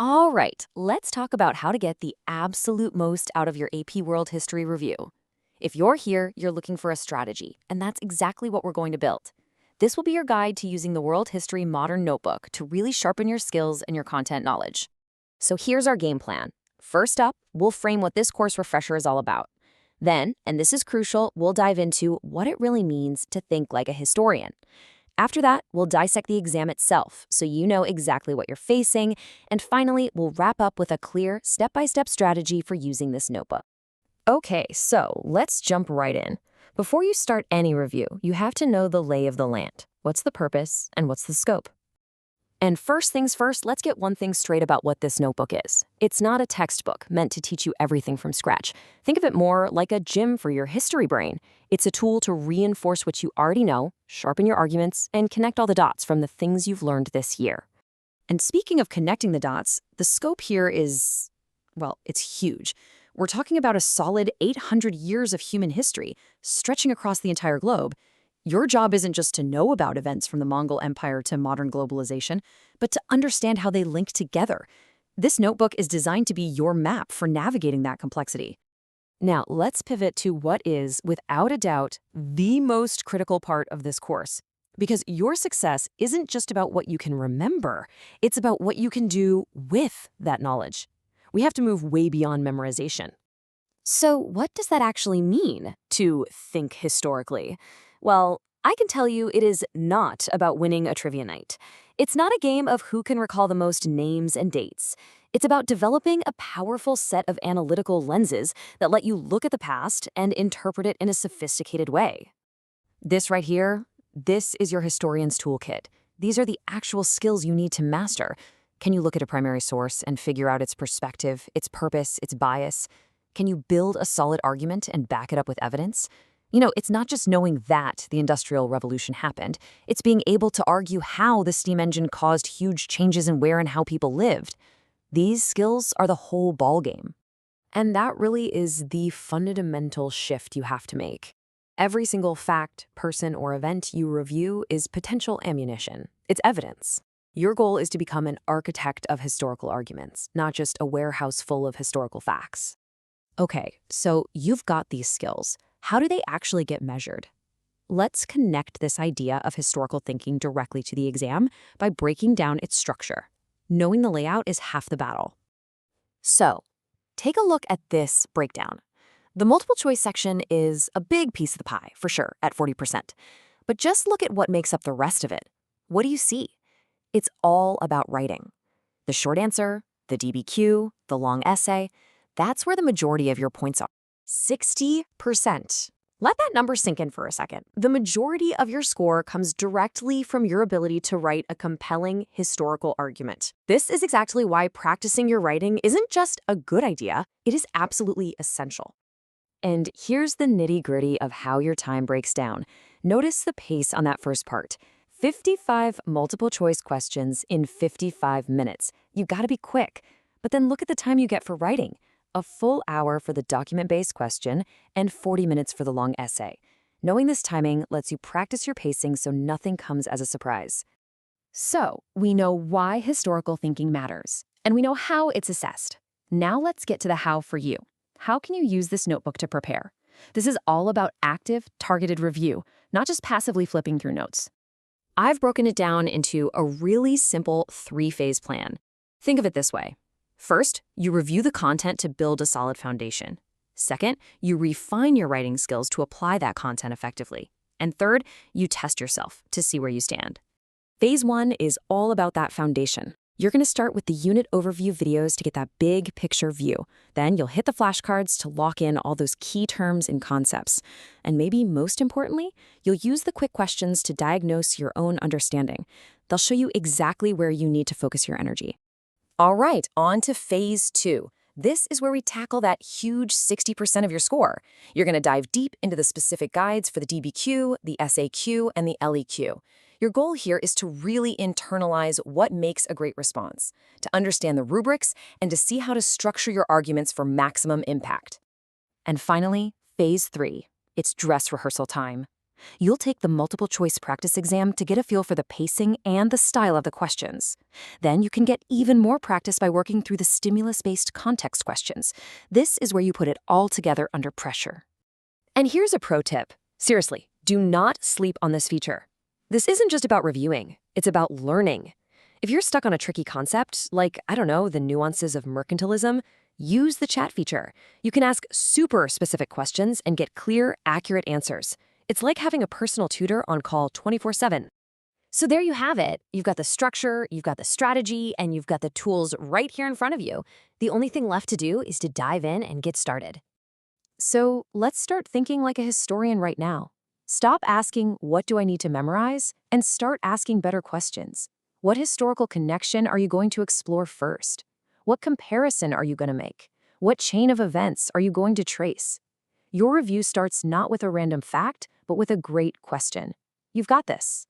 All right, let's talk about how to get the absolute most out of your AP World History review. If you're here, you're looking for a strategy, and that's exactly what we're going to build. This will be your guide to using the World History Modern Notebook to really sharpen your skills and your content knowledge. So here's our game plan. First up, we'll frame what this course refresher is all about. Then, and this is crucial, we'll dive into what it really means to think like a historian. After that, we'll dissect the exam itself so you know exactly what you're facing. And finally, we'll wrap up with a clear, step-by-step strategy for using this notebook. Okay, so let's jump right in. Before you start any review, you have to know the lay of the land. What's the purpose and what's the scope? And first things first, let's get one thing straight about what this notebook is. It's not a textbook meant to teach you everything from scratch. Think of it more like a gym for your history brain. It's a tool to reinforce what you already know, sharpen your arguments, and connect all the dots from the things you've learned this year. And speaking of connecting the dots, the scope here is, well, it's huge. We're talking about a solid 800 years of human history, stretching across the entire globe. Your job isn't just to know about events from the Mongol Empire to modern globalization, but to understand how they link together. This notebook is designed to be your map for navigating that complexity. Now, let's pivot to what is, without a doubt, the most critical part of this course. Because your success isn't just about what you can remember, it's about what you can do with that knowledge. We have to move way beyond memorization. So, what does that actually mean, to think historically? Well, I can tell you it is not about winning a trivia night. It's not a game of who can recall the most names and dates. It's about developing a powerful set of analytical lenses that let you look at the past and interpret it in a sophisticated way. This right here, this is your historian's toolkit. These are the actual skills you need to master. Can you look at a primary source and figure out its perspective, its purpose, its bias? Can you build a solid argument and back it up with evidence? It's not just knowing that the Industrial Revolution happened. It's being able to argue how the steam engine caused huge changes in where and how people lived. These skills are the whole ballgame. And that really is the fundamental shift you have to make. Every single fact, person, or event you review is potential ammunition. It's evidence. Your goal is to become an architect of historical arguments, not just a warehouse full of historical facts. Okay, so you've got these skills. How do they actually get measured? Let's connect this idea of historical thinking directly to the exam by breaking down its structure. Knowing the layout is half the battle. So, take a look at this breakdown. The multiple choice section is a big piece of the pie, for sure, at 40%. But just look at what makes up the rest of it. What do you see? It's all about writing. The short answer, the DBQ, the long essay, that's where the majority of your points are. 60%. Let that number sink in for a second. The majority of your score comes directly from your ability to write a compelling historical argument. This is exactly why practicing your writing isn't just a good idea, it is absolutely essential. And here's the nitty-gritty of how your time breaks down. Notice the pace on that first part. 55 multiple-choice questions in 55 minutes. You gotta be quick. But then look at the time you get for writing. A full hour for the document-based question and 40 minutes for the long essay. Knowing this timing lets you practice your pacing so nothing comes as a surprise. So, we know why historical thinking matters, and we know how it's assessed. Now let's get to the how for you. How can you use this notebook to prepare? This is all about active, targeted review, not just passively flipping through notes. I've broken it down into a really simple 3-phase plan. Think of it this way. First, you review the content to build a solid foundation. Second, you refine your writing skills to apply that content effectively. And third, you test yourself to see where you stand. Phase 1 is all about that foundation. You're going to start with the unit overview videos to get that big picture view. Then you'll hit the flashcards to lock in all those key terms and concepts. And maybe most importantly, you'll use the quick questions to diagnose your own understanding. They'll show you exactly where you need to focus your energy. All right, on to phase 2. This is where we tackle that huge 60% of your score. You're going to dive deep into the specific guides for the DBQ, the SAQ, and the LEQ. Your goal here is to really internalize what makes a great response, to understand the rubrics, and to see how to structure your arguments for maximum impact. And finally, phase 3. It's dress rehearsal time. You'll take the multiple choice practice exam to get a feel for the pacing and the style of the questions. Then you can get even more practice by working through the stimulus-based context questions. This is where you put it all together under pressure. And here's a pro tip. Seriously, do not sleep on this feature. This isn't just about reviewing, it's about learning. If you're stuck on a tricky concept, like, I don't know, the nuances of mercantilism, use the chat feature. You can ask super specific questions and get clear, accurate answers. It's like having a personal tutor on call 24/7. So there you have it. You've got the structure, you've got the strategy, and you've got the tools right here in front of you. The only thing left to do is to dive in and get started. So let's start thinking like a historian right now. Stop asking, what do I need to memorize? And start asking better questions. What historical connection are you going to explore first? What comparison are you going to make? What chain of events are you going to trace? Your review starts not with a random fact, but with a great question. You've got this.